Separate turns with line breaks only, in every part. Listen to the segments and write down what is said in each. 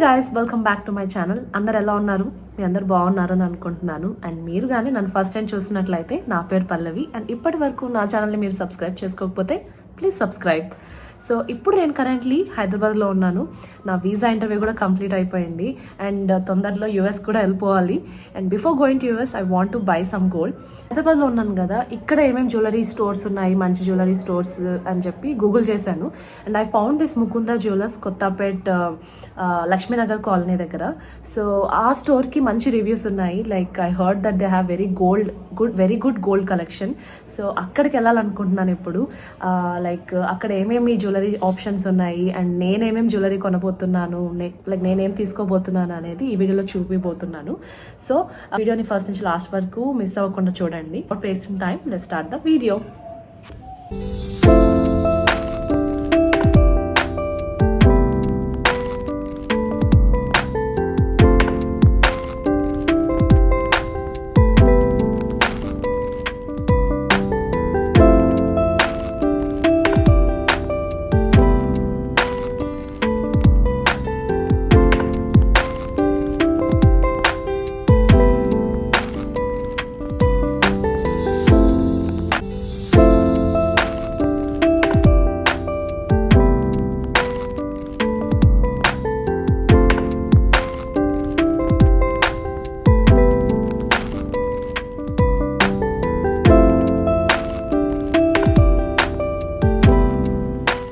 Guys, welcome back to my channel. అందరు ఎలా ఉన్నారు? మీ అందరు బాగున్నారు అని అనుకుంటున్నాను. అండ్ మీరు కానీ నన్ను ఫస్ట్ టైం చూసినట్లయితే నా పేరు పల్లవి. అండ్ ఇప్పటి వరకు నా ఛానల్ని మీరు సబ్స్క్రైబ్ చేసుకోకపోతే ప్లీజ్ సబ్స్క్రైబ్. సో ఇప్పుడు నేను కరెంట్లీ హైదరాబాద్లో ఉన్నాను. నా వీసా ఇంటర్వ్యూ కూడా కంప్లీట్ అయిపోయింది అండ్ తొందరలో యూఎస్ కూడా వెళ్ళిపోవాలి. And before going to US I want to buy some gold. హైదరాబాద్లో ఉన్నాను కదా, ఇక్కడ ఏమేమి జ్యువెలరీ స్టోర్స్ ఉన్నాయి, మంచి జ్యువెలరీ స్టోర్స్ అని చెప్పి గూగుల్ చేశాను. And I found this Mukunda jewellers, Kothapet Lakshmi Nagar colony దగ్గర. సో ఆ స్టోర్కి మంచి రివ్యూస్ ఉన్నాయి. Like I heard that they have very good gold collection. So అక్కడికి వెళ్ళాలనుకుంటున్నాను ఇప్పుడు. లైక్ అక్కడ ఏమేమి జ్యువెలరీ ఆప్షన్స్ ఉన్నాయి అండ్ నేనేమేమి జ్యువెలరీ కొనబోతున్నాను, లైక్ నేనేం తీసుకోబోతున్నాను అనేది ఈ వీడియోలో చూపిపోతున్నాను. సో వీడియోని ఫస్ట్ నుంచి లాస్ట్ వరకు మిస్ అవ్వకుండా చూడండి. Wasting time, let's start the video.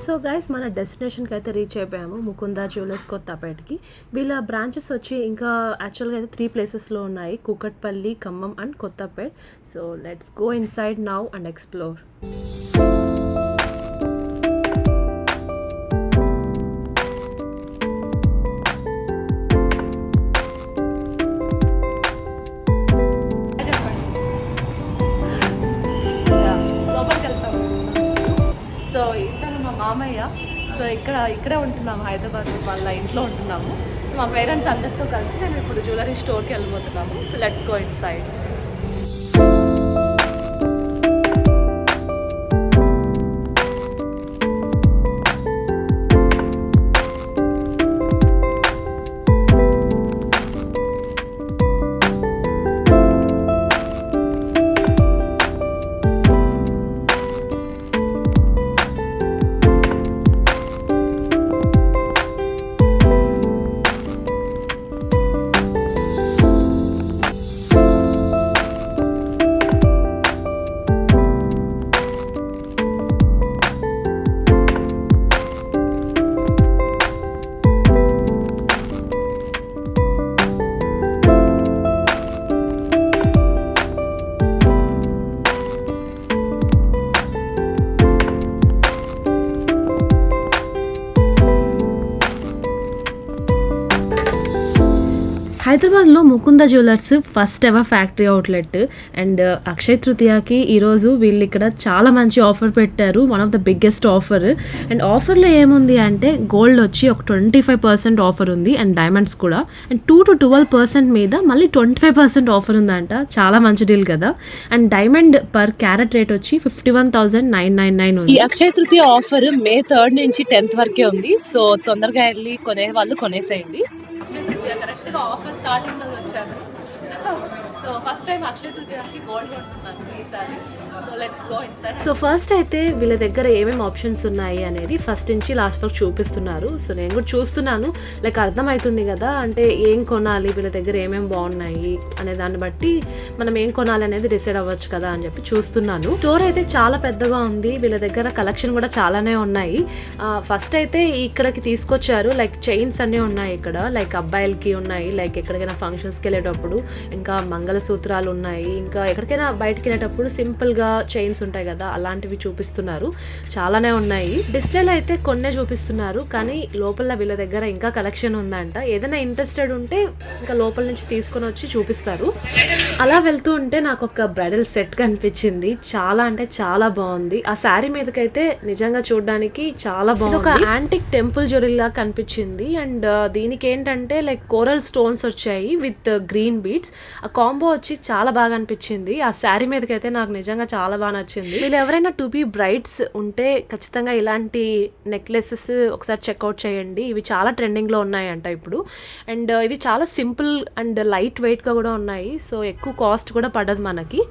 So guys, మన డెస్టినేషన్కి అయితే రీచ్ అయిపోయాము, ముకుందా జ్యువెలర్స్ కొత్తపేటకి. వీళ్ళ బ్రాంచెస్ వచ్చి ఇంకా యాక్చువల్గా అయితే 3 ప్లేసెస్లో ఉన్నాయి: Kukatpally, Khammam and Kothapet. So let's go inside now and explore. So ఇతను మా మామయ్య. సో ఇక్కడే ఉంటున్నాము, హైదరాబాద్ వాళ్ళ ఇంట్లో ఉంటున్నాము. సో మా పేరెంట్స్ అందరితో కలిసి మేము ఇప్పుడు జ్యువెలరీ స్టోర్కి వెళ్ళిపోతున్నాము. So let's go inside. హైదరాబాద్లో Mukunda jewellers first ever factory outlet. And Akshaya తృతీయకి ఈరోజు వీళ్ళు ఇక్కడ చాలా మంచి ఆఫర్ పెట్టారు, one of the biggest offer. And ఆఫర్లో ఏముంది అంటే గోల్డ్ వచ్చి ఒక 25% ఆఫర్ ఉంది అండ్ డైమండ్స్ కూడా. అండ్ 2 to 12% మీద మళ్ళీ 25% ఆఫర్ ఉందంట. చాలా మంచి డీల్ కదా. And diamond per carat rate వచ్చి 51,999 ఉంది. ఈ Akshaya Tritiya offer May 3rd నుంచి 10th వరకే ఉంది. సో తొందరగా వెళ్ళి కొనే వాళ్ళు కొనేసేయండి. కరెక్ట్గా ఆఫర్ స్టార్టింగ్లో వచ్చాను. సో ఫస్ట్ టైం అక్షయ తృతీయకి గోల్డ్ కొంటున్నాను ఈసారి. So let's go inside. So first అయితే వీళ్ళ దగ్గర ఏమేమి ఆప్షన్స్ ఉన్నాయి అనేది ఫస్ట్ నుంచి లాస్ట్ వరకు చూపిస్తున్నారు. సో నేను కూడా చూస్తున్నాను, లైక్ అర్థమవుతుంది కదా, అంటే ఏం కొనాలి, వీళ్ళ దగ్గర ఏమేమి బాగున్నాయి అనే దాన్ని బట్టి మనం ఏం కొనాలి అనేది డిసైడ్ అవ్వచ్చు కదా అని చెప్పి చూస్తున్నాను. స్టోర్ అయితే చాలా పెద్దగా ఉంది, వీళ్ళ దగ్గర కలెక్షన్ కూడా చాలానే ఉన్నాయి. ఫస్ట్ అయితే ఇక్కడికి తీసుకొచ్చారు, లైక్ చైన్స్ అన్నీ ఉన్నాయి ఇక్కడ, లైక్ అబ్బాయిలకి ఉన్నాయి, లైక్ ఎక్కడికైనా ఫంక్షన్స్కి వెళ్ళేటప్పుడు, ఇంకా మంగళసూత్రాలు ఉన్నాయి, ఇంకా ఎక్కడికైనా బయటకు వెళ్ళేటప్పుడు సింపుల్గా చైన్స్ ఉంటాయి కదా, అలాంటివి చూపిస్తున్నారు. చాలానే ఉన్నాయి. డిస్ప్లేలో అయితే కొన్నే చూపిస్తున్నారు, కానీ లోపల వీళ్ళ దగ్గర ఇంకా కలెక్షన్ ఉందంట. ఏదైనా ఇంట్రెస్టెడ్ ఉంటే ఇంకా లోపల నుంచి తీసుకొని వచ్చి చూపిస్తారు. అలా వెళ్తూ ఉంటే నాకు ఒక బ్రైడల్ సెట్ కనిపించింది, చాలా అంటే చాలా బాగుంది. ఆ శారీ మీదకైతే నిజంగా చూడడానికి చాలా బాగుంది. ఒక యాంటిక్ టెంపుల్ జ్యువెలరీ లా కనిపించింది. అండ్ దీనికి ఏంటంటే లైక్ కోరల్ స్టోన్స్ వచ్చాయి విత్ గ్రీన్ బీడ్స్. ఆ కాంబో కాంబో వచ్చి చాలా బాగా అనిపించింది. ఆ శారీ మీదకైతే నాకు నిజంగా చాలా బాగా నచ్చింది. వీళ్ళు ఎవరైనా టు బీ బ్రైడ్స్ ఉంటే ఖచ్చితంగా ఇలాంటి నెక్లెసెస్ ఒకసారి చెక్అవుట్ చేయండి. ఇవి చాలా ట్రెండింగ్లో ఉన్నాయంట ఇప్పుడు. అండ్ ఇవి చాలా సింపుల్ అండ్ లైట్ వెయిట్గా కూడా ఉన్నాయి. సో ఎక్కువ కాస్ట్ కూడా పడదు మనకి.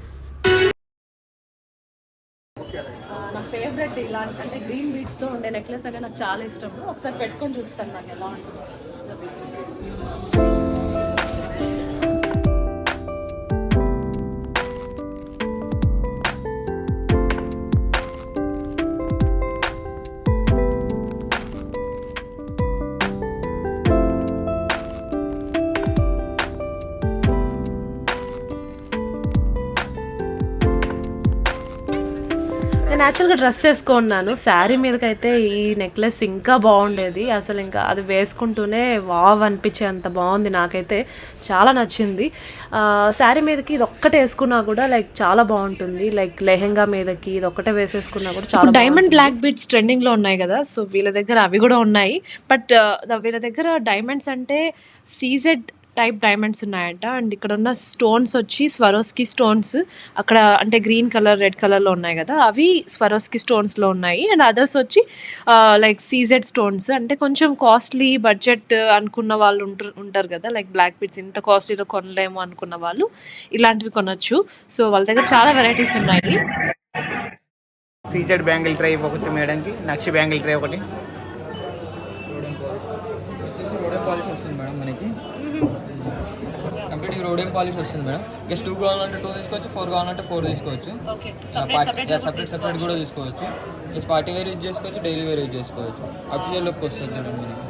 నా ఫేవరెట్ ఇలాంటి అంటే గ్రీన్ బీడ్స్తో ఉండే నెక్లెస్ అంటే నాకు చాలా ఇష్టం. ఒకసారి పెట్టుకొని చూస్తాను నాకు ఎలా ఉంటుందో. నేను యాక్చువల్గా డ్రెస్ వేసుకున్నాను. శారీ మీదకైతే ఈ నెక్లెస్ ఇంకా బాగుండేది. అసలు ఇంకా అది వేసుకుంటూనే వావ్ అనిపించే అంత బాగుంది. నాకైతే చాలా నచ్చింది. శారీ మీదకి ఇది ఒక్కటే వేసుకున్నా కూడా లైక్ చాలా బాగుంటుంది. లైక్ లెహెంగా మీదకి ఇది ఒక్కటే వేసేసుకున్నా కూడా చాలా. డైమండ్ బ్లాక్ బీడ్స్ ట్రెండింగ్లో ఉన్నాయి కదా, సో వీళ్ళ దగ్గర అవి కూడా ఉన్నాయి. బట్ వీళ్ళ దగ్గర డైమండ్స్ అంటే సీజెడ్ టైప్ డైమండ్స్ ఉన్నాయంట. అండ్ ఇక్కడ ఉన్న స్టోన్స్ వచ్చి స్వరోస్కి స్టోన్స్, అక్కడ అంటే గ్రీన్ కలర్ రెడ్ కలర్లో ఉన్నాయి కదా, అవి స్వరోస్కి స్టోన్స్లో ఉన్నాయి. అండ్ అదర్స్ వచ్చి లైక్ సీజెడ్ స్టోన్స్, అంటే కొంచెం కాస్ట్లీ బడ్జెట్ అనుకున్న వాళ్ళు ఉంటారు కదా, లైక్ బ్లాక్ బీడ్స్ ఇంత కాస్ట్లీలో కొనలేము అనుకున్న వాళ్ళు ఇలాంటివి కొనొచ్చు. సో వాళ్ళ దగ్గర చాలా వెరైటీస్ ఉన్నాయి.
సీజెడ్ బ్యాంగిల్ ట్రై ఒకటి మేడంకి, నక్షి బ్యాంగిల్ ట్రై ఒకటి.
రోడెం పాలిష్ వస్తుంది మేడం మనకి. కంప్లీట్ రోడెం పాలిష్ వస్తుంది మేడం. జస్ట్ 2 కావాలంటే 2 తీసుకోవచ్చు, 4 కావాలంటే 4 తీసుకోవచ్చు. సపరేట్ కూడా తీసుకోవచ్చు. జస్ట్ పార్టీ వేర్ యూజ్ చేసుకోవచ్చు, డైలీ వేర్ యూజ్ చేసుకోవచ్చు. అఫీషియల్ లుక్ వస్తుంది మేడం మనకి.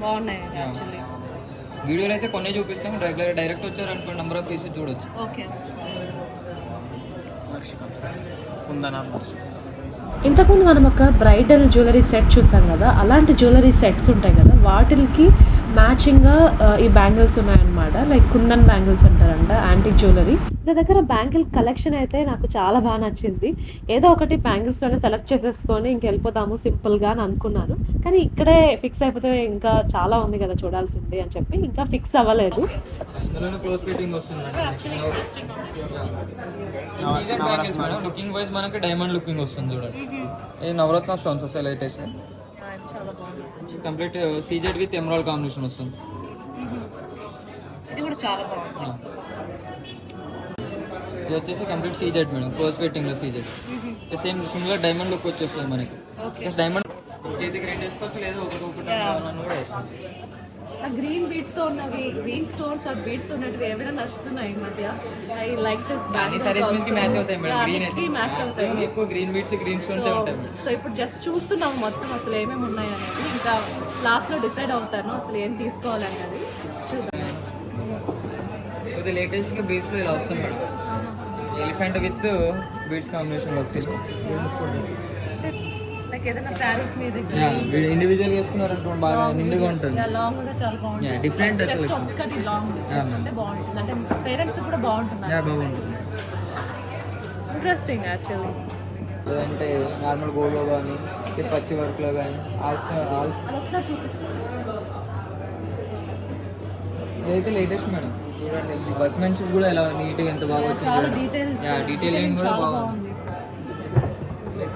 బాగున్నాయి.
వీడియోలో అయితే కొన్ని చూపిస్తాం, డైరెక్ట్ వచ్చారనుకో నెంబర్ ఆఫ్ పీసెస్ చూడొచ్చు.
ఇంతకుముందు మనం ఒక బ్రైడల్ జ్యువెలరీ సెట్ చూసాం కదా, అలాంటి జ్యువెలరీ సెట్స్ ఉంటాయి కదా, వాటికి మ్యాచింగ్గా ఈ బ్యాంగిల్స్ ఉన్నాయన్నమాట. లైక్ కుందన్ బ్యాంగిల్స్ అంటారంట, యాంటిక్ జ్యువెలరీ. నా దగ్గర బ్యాంగిల్ కలెక్షన్ అయితే నాకు చాలా బాగా నచ్చింది. ఏదో ఒకటి బ్యాంగిల్స్లోనే సెలెక్ట్ చేసేసుకొని ఇంకెళ్ళిపోతాము సింపుల్గా అని అనుకున్నాను. కానీ ఇక్కడే ఫిక్స్ అయిపోతే ఇంకా చాలా ఉంది కదా చూడాల్సింది అని చెప్పి ఇంకా ఫిక్స్ అవ్వలేదు.
లుకింగ్ వైజ్ మనకి డైమండ్ లుకింగ్ వస్తుంది చూడండి. ఇది నవరత్న స్టోన్స్ వస్తాయి latest. Complete CZ with emerald combination వస్తుంది.
ఇది కూడా చాలా బాగుంది.
ఇది వచ్చేసి complete CZ madam, close fitting లో CZ. Same similar diamond look వచ్చేస్తుంది మనకి. జస్ట్ డైమండ్ చేతికి రెండు వేసుకోవచ్చు, లేదా ఒకటి కూడా వేసుకోవచ్చు.
గ్రీన్ బీడ్స్ తో ఉన్నవి, గ్రీన్ స్టోన్స్ ఆర్ బీడ్స్ ఉన్నవి ఏమైనా నచ్చుతున్నాయి ఈ మధ్య. I like this bangles.
Saris మీదకి మ్యాచ్ అవుతాయి మేడం. గ్రీన్ అయితే
మ్యాచ్ అవుతాయి.
ఎక్కువ గ్రీన్ బీడ్స్, గ్రీన్ స్టోన్స్ ఉంటాయి.
సో ఇప్పుడు జస్ట్ చూస్తున్నాము మొత్తం అసలు ఏమేమి ఉన్నాయి అనేది. ఇంకా లాస్ట్ లో డిసైడ్ అవుతాను అసలు ఏం తీసుకోవాలి అనేది. చూద్దాం.
ఇది లేటెస్ట్ గా బీడ్స్ లో ఇలా వస్తుంది madam. Elephant with beads combination లో
ఏదైనా సారీస్ మీద
ఇండివిజువల్ వేసుకున్నారనుకోండి బాగా నిండుగా ఉంటుంది.
లాంగ్ గా చాలా బాగుంటుంది.
డిఫరెంట్ అసలు
ఒక్కటి లాంగ్ అంటే బాగుంటుంది, అంటే పేరెంట్స్ కూడా బాగుంటుంది.
బాగుంటుంది.
Interesting actually.
అంటే నార్మల్ గోల్డ్లో కానీ పచ్చి వర్క్లో కానీ
ఒకసారి చూపిస్తాను.
ఇదైతే లేటెస్ట్ మేడం. చూడండి వర్క్మెన్షిప్ కూడా ఎలా నీట్గా ఎంత బాగా వచ్చింది. డీటెయిలింగ్ కూడా బాగుంది.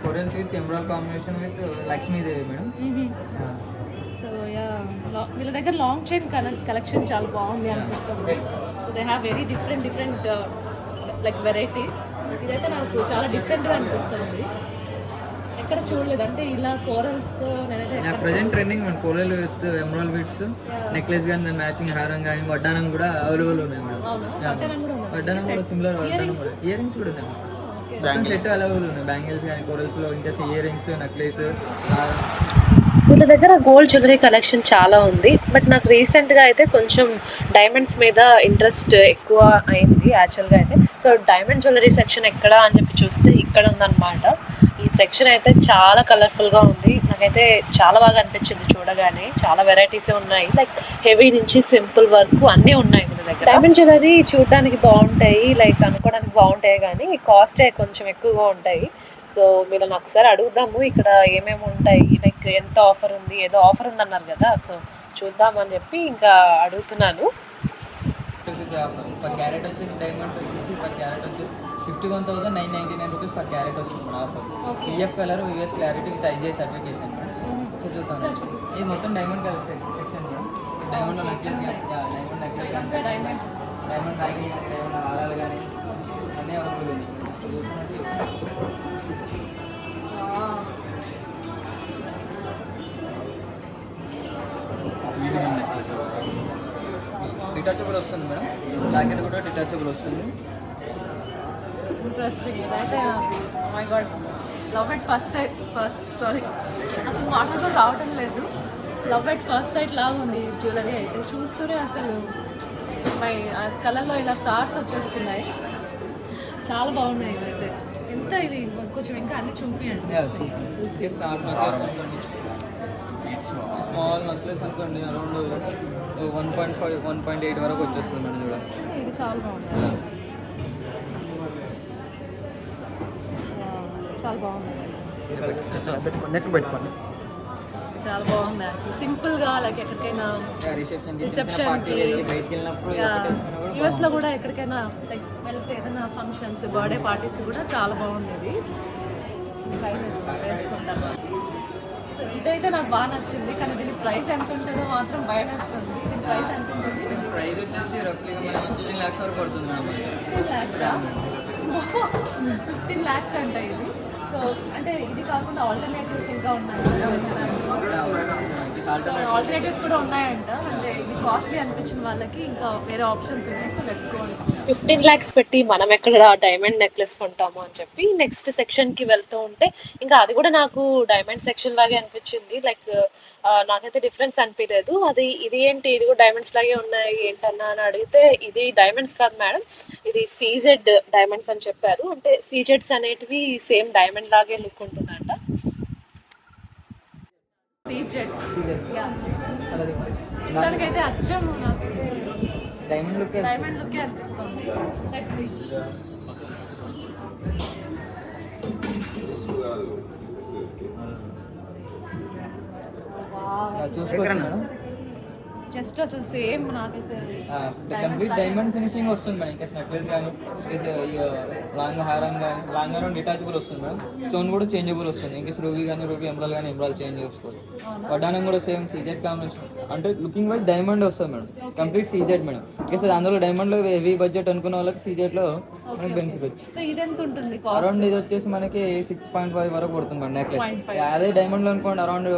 Korean with emerald combination with Lakshmidevi madam.
So వీళ్ళ దగ్గర లాంగ్ చైన్ కలెక్షన్ చాలా బాగుంది అనిపిస్తుంది. So they have very different like varieties. ఇదైతే నాకు చాలా డిఫరెంట్గా అనిపిస్తుంది. ఎక్కడ చూడలేదు అంటే ఇలా కోరల్స్తో.
ప్రజెంట్ ట్రెండింగ్ మన coral with emerald beads necklace కానీ మ్యాచింగ్ హారం కానీ వడ్డానం కూడా అవైలబుల్ ఉన్నాయి మేడం. వడ్డానం కూడా సిమిలర్ వడ్డానం కూడా. ఇయర్ రింగ్స్ కూడా ఉన్నాయి మొత్తం సెట్ అవైలబుల్ ఉన్నాయి. బ్యాంగిల్స్ కానీ కోరల్స్లో ఇంకా ఇయర్ రింగ్స్, నెక్లెస్.
వీళ్ళ దగ్గర గోల్డ్ జ్యువెలరీ కలెక్షన్ చాలా ఉంది. బట్ నాకు రీసెంట్గా అయితే కొంచెం డైమండ్స్ మీద ఇంట్రెస్ట్ ఎక్కువ అయింది యాక్చువల్గా అయితే. సో డైమండ్ జ్యువెలరీ సెక్షన్ ఎక్కడ అని చెప్పి చూస్తే ఇక్కడ ఉందన్నమాట. ఈ సెక్షన్ అయితే చాలా కలర్ఫుల్గా ఉంది. నాకైతే చాలా బాగా అనిపించింది చూడగానే. చాలా వెరైటీస్ ఉన్నాయి, లైక్ హెవీ నుంచి సింపుల్ వరకు అన్నీ ఉన్నాయి వీళ్ళ దగ్గర. డైమండ్ జ్యువెలరీ చూడడానికి బాగుంటాయి, లైక్ అనుకోవడానికి బాగుంటాయి, కానీ కాస్టే కొంచెం ఎక్కువగా ఉంటాయి. సో వీళ్ళని ఒకసారి అడుగుదాము ఇక్కడ ఏమేమి ఉంటాయి, లైక్ ఎంత ఆఫర్ ఉంది, ఏదో ఆఫర్ ఉందన్నారు కదా, సో చూద్దామని చెప్పి ఇంకా అడుగుతున్నాను.
50 ఆఫర్. పర్ క్యారెట్ వచ్చేసి డైమండ్ వచ్చేసి పర్ క్యారెట్ వచ్చేసి 51,999 రూపీస్ పర్ క్యారెట్ వస్తుంది మన offer. PF colour US clarity with IJ certification. చూద్దాం, ఇది మొత్తం diamond colour section. Diamond necklace, diamond necklace, diamond bangle కానీ డైమండ్ హారాలు కానీ అన్నీ అవైలబుల్ ఉన్నాయి. చూస్తున్నట్టు డిటాచబుల్ వస్తుంది మేడం. బ్లాకెట్ కూడా డిటాచబుల్ వస్తుంది.
ఇంట్రెస్టింగ్. ఇదైతే my God, love at first sorry అసలు మాటలు కూడా రావటం లేదు. లవ్ ఎట్ ఫస్ట్ సైట్ లాగా ఉంది జ్యువెలరీ అయితే. చూస్తూనే అసలు మై కలర్లో ఇలా స్టార్స్ వచ్చేస్తున్నాయి. చాలా బాగున్నాయి ఇవైతే. ఎంత ఇది కొంచెం ఇంకా అన్ని చూపియండి.
స్మాల్ నెక్లెస్ అనుకోండి అరౌండ్ 1.5 1.8 వరకు వచ్చేస్తుంది మేడం. చూడండి,
ఇది చాలా బాగుంది, చాలా బాగుంది,
నెక్ పెట్టుకోండి.
చాలా బాగుంది. యాక్చువల్లీ సింపుల్గా లైక్ ఎక్కడికైనా
రిసెప్షన్కి బయటికి వెళ్ళినప్పుడు
యూఎస్లో కూడా ఎక్కడికైనా లైక్ వెళ్తే ఏదైనా ఫంక్షన్స్ బర్త్డే పార్టీస్ కూడా చాలా బాగుంది. ఇది పైన వేసుకుంటాను. సో ఇదైతే నాకు బాగా నచ్చింది, కానీ దీని ప్రైస్ ఎంత ఉంటుందో మాత్రం భయం వేస్తుంది. దీని ప్రైస్ ఎంత ఉంటుంది?
ప్రైస్ వచ్చేసి రఫ్లీగా మనం 15 lakhs వరకు పడుతుంది మేడం.
15 lakhs అంట ఇది. సో అంటే ఇది కాకుండా ఆల్టర్నేటివ్స్ ఇంకా ఉన్నాయి. ఆల్టర్నేటివ్స్ కూడా ఉన్నాయంట. అంటే ఇది కాస్ట్లీ అనిపించిన వాళ్ళకి ఇంకా వేరే ఆప్షన్స్ ఉన్నాయి. So let's go. 15 lakhs పెట్టి మనం ఎక్కడ డైమండ్ నెక్లెస్ కొంటాము అని చెప్పి నెక్స్ట్ సెక్షన్కి వెళ్తూ ఉంటే ఇంకా అది కూడా నాకు డైమండ్ సెక్షన్ లాగే అనిపించింది. లైక్ నాకైతే డిఫరెన్స్ అనిపించలేదు. ఇది ఏంటి, ఇది కూడా డైమండ్స్ లాగే ఉన్నాయి ఏంటన్నా అని అడిగితే ఇది డైమండ్స్ కాదు మేడం, ఇది సీజెడ్ డైమండ్స్ అని చెప్పారు. అంటే సీజెడ్స్ అనేటివి సేమ్ డైమండ్ లాగే లుక్ ఉంటుందంట. చూడడానికి అయితే అచ్చం నాకైతే
డైమండ్
లుక్ అనిపిస్తుంది. Let's see.
చూసుకోండి మేడం.
జస్ట్ అసలు సేమ్ నాకైతే
కంప్లీట్ డైమండ్ ఫినిషింగ్ వస్తుంది మేడం. ఇంకా నెక్లెస్ కానీ లాంగ్ హారం కానీ లాంగ్ హారం డిటాచబుల్ వస్తుంది మేడం. స్టోన్ కూడా చేంజబుల్ వస్తుంది. ఇంకా రూబీ కానీ రూబీ ఎమరాల్ కానీ ఎమరాల్ చేంజ్ చేసుకోవచ్చు. వడ్డానం కూడా సేమ్ సీజెడ్ కాంబినేషన్. అంటే లుకింగ్ వైజ్ డైమండ్ వస్తుంది మేడం. Complete CZ madam. ఇంకా అందులో డైమండ్లో హెవీ బడ్జెట్ అనుకున్న వాళ్ళకి సీజెడ్లో మనకి బెనిఫిట్ వచ్చింది.
సో ఇది ఎంత ఉంటుంది?
అరౌండ్ ఇది వచ్చేసి మనకి 6.5 వరకు పడుతుంది మేడం నెక్లెస్. అదే డైమండ్లో అనుకోండి అరౌండ్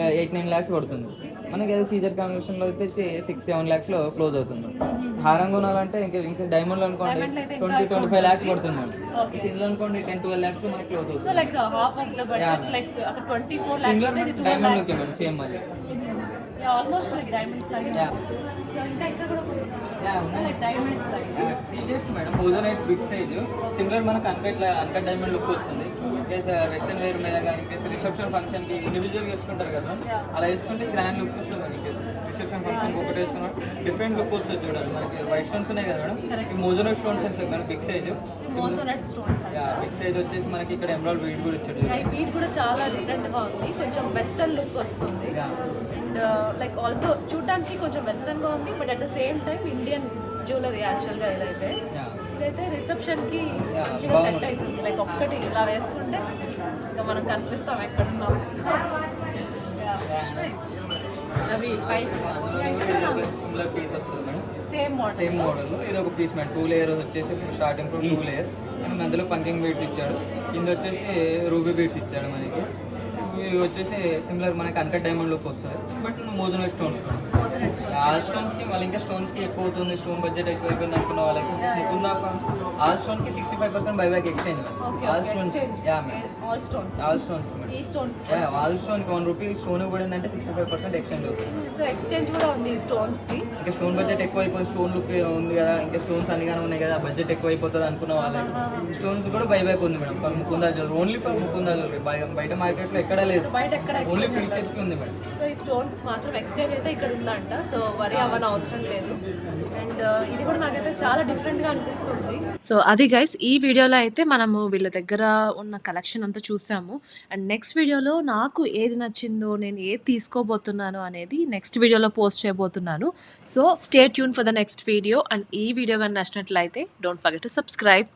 8-9 lakhs పడుతుంది. మనకి అదే సీజర్ కాంబినేషన్లో వచ్చేసి 6-7 lakhsలో క్లోజ్ అవుతుంది. హారం కొనాలంటే ఇంకా డైమండ్లో అనుకోండి 20-25 lakhs పడుతుంది మేడం. ఇందులో అనుకోండి 10-12 lakhs మనకి క్లోజ్ అవుతుంది.
So like half of the budget like 24 lakhs
diamond okay madam, same అది
ఆల్మోస్ట్ లైక్ డైమండ్స్ లాగే. సో ఇంకా ఇక్కడ కూడా లైక్ డైమండ్స్
సీజెడ్స్ madam. Moissanite big size similar మనకు అన్కట్ డైమండ్ లుక్ వస్తుంది. కేసు వెస్టర్న్ వేర్ మీద కానీ కేసు రిసెప్షన్ ఫంక్షన్కి ఇండివిజువల్గా వేసుకుంటారు కదా, అలా వేసుకుంటే గ్రాండ్ లుక్ వస్తుంది మనకి. కేసు రిసెప్షన్ ఫంక్షన్కి ఒకటి వేసుకున్నాం డిఫరెంట్ లుక్ వస్తుంది. చూడండి మనకి వైట్ స్టోన్స్ ఉన్నాయి కదా మేడం, ఈ మోజోనైట్ స్టోన్స్ వస్తాయి madam. Big size
moissanite stones.
Big size వచ్చేసి మనకి ఇక్కడ ఎమరాల్డ్ బీడ్ కూడా ఇచ్చాడు.
ఈ బీడ్ కూడా చాలా డిఫరెంట్గా ఉంది, కొంచెం వెస్టర్న్ లుక్ వస్తుంది. అండ్ లైక్ ఆల్సో చూడడానికి కొంచెం వెస్టర్న్గా ఉంది, but at the same time Indian jewellery యాక్చువల్గా ఇదైతే రిసెప్షన్కి మంచిగా సెట్ అవుతుంది. లైక్ ఒక్కటి ఇలా వేసుకుంటే ఇంకా మనం కనిపిస్తాం ఎక్కడున్నాం. అవి
సిమిలర్ పీస్ వస్తుంది మేడం.
సేమ్
మోడల్ ఇది ఒక పీస్ మేడం. 2 layer వచ్చేసి స్టార్టింగ్ ఫ్రమ్ 2 layer. మనం అందులో పంకింగ్ బీడ్స్ ఇచ్చాడు. కింద వచ్చేసి రూబీ బీడ్స్ ఇచ్చాడు మనకి. ఇవి వచ్చేసి సిమిలర్ మనకి అన్కట్ డైమండ్ లుక్ వస్తుంది, బట్ మోజోనైట్ స్టోన్స్. ఆ స్టోన్స్కి మళ్ళీ ఇంకా స్టోన్స్కి ఎక్కువ అవుతుంది, స్టోన్ బడ్జెట్ ఎక్కువ అయిపోయింది అనుకున్న వాళ్ళకి ముకుందా ఆ స్టోన్కి 65% buyback exchange. All stones
all stones
all stones
ఈ స్టోన్స్
ఆల్ స్టోన్కి 1 రూపీ స్టోన్ పడిందంటే 65% ఎక్స్చేంజ్ అవుతుంది.
సో ఎక్స్చేంజ్ కూడా ఉంది ఈ స్టోన్స్కి.
ఇంకా స్టోన్ బడ్జెట్ ఎక్కువ అయిపోయింది, స్టోన్ లుక్ ఉంది కదా, ఇంకా స్టోన్స్ అన్నిగానే ఉన్నాయి కదా, బడ్జెట్ ఎక్కువ అయిపోతుంది అనుకున్న వాళ్ళకి స్టోన్స్ కూడా బైబ్యాక్ ఉంది madam. For Mukunda jewellery, only for Mukunda jewellery. బయట మార్కెట్లో ఎక్కడ లేదు,
బయట ఎక్కడ
ఓన్లీ పీసెస్కి ఉంది మేడం.
సో ఈ స్టోన్స్ మాత్రం ఎక్స్చేంజ్ అయితే ఇక్కడ ఉందంట. అనమాట. సో వరి అవ్వని అవసరం లేదు. అండ్ ఇది కూడా నాకైతే చాలా డిఫరెంట్గా అనిపిస్తుంది. సో అది గైస్, ఈ వీడియోలో అయితే మనము వీళ్ళ దగ్గర ఉన్న కలెక్షన్ అంతా చూసాము. అండ్ నెక్స్ట్ వీడియోలో నాకు ఏది నచ్చిందో, నేను ఏది తీసుకోబోతున్నాను అనేది నెక్స్ట్ వీడియోలో పోస్ట్ చేయబోతున్నాను. So stay tune for the next video. And ఈ వీడియో కానీ నచ్చినట్లయితే డోంట్ ఫర్గెట్ టు సబ్స్క్రైబ్.